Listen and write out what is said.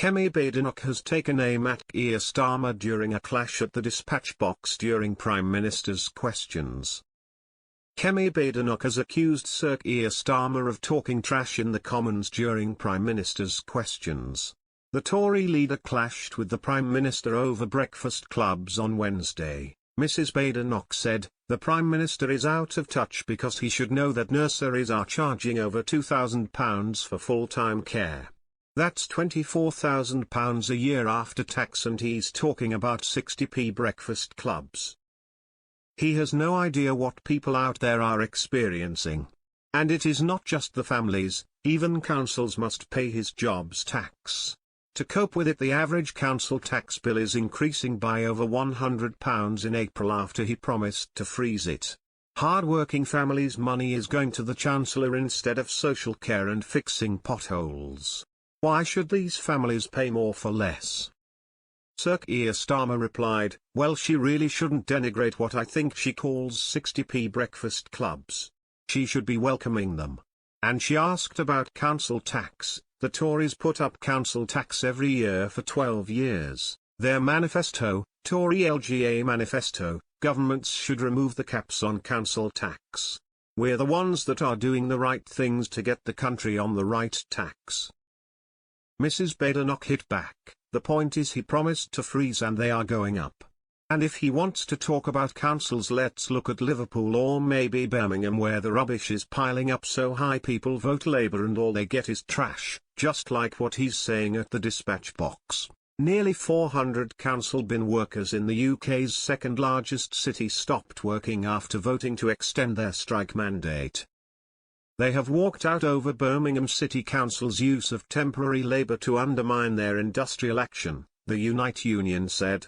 Kemi Badenoch has taken aim at Keir Starmer during a clash at the Despatch box during Prime Minister's questions. Kemi Badenoch has accused Sir Keir Starmer of talking trash in the Commons during Prime Minister's questions. The Tory leader clashed with the Prime Minister over breakfast clubs on Wednesday. Mrs. Badenoch said, "The Prime Minister is out of touch because he should know that nurseries are charging over £2,000 for full-time care. That's £24,000 a year after tax, and he's talking about 60p breakfast clubs. He has no idea what people out there are experiencing. And it is not just the families, even councils must pay his job's tax. To cope with it, the average council tax bill is increasing by over £100 in April after he promised to freeze it. Hard-working families' money is going to the Chancellor instead of social care and fixing potholes. Why should these families pay more for less?" Sir Keir Starmer replied, "Well, she really shouldn't denigrate what I think she calls 60p breakfast clubs. She should be welcoming them." And she asked about council tax. The Tories put up council tax every year for 12 years. Their manifesto, Tory LGA manifesto, governments should remove the caps on council tax. We're the ones that are doing the right things to get the country on the right tax. Mrs. Badenoch hit back, "The point is he promised to freeze and they are going up. And if he wants to talk about councils, let's look at Liverpool or maybe Birmingham, where the rubbish is piling up so high people vote Labour and all they get is trash, just like what he's saying at the Despatch box." Nearly 400 council bin workers in the UK's second largest city stopped working after voting to extend their strike mandate. They have walked out over Birmingham City Council's use of temporary labour to undermine their industrial action, the Unite union said.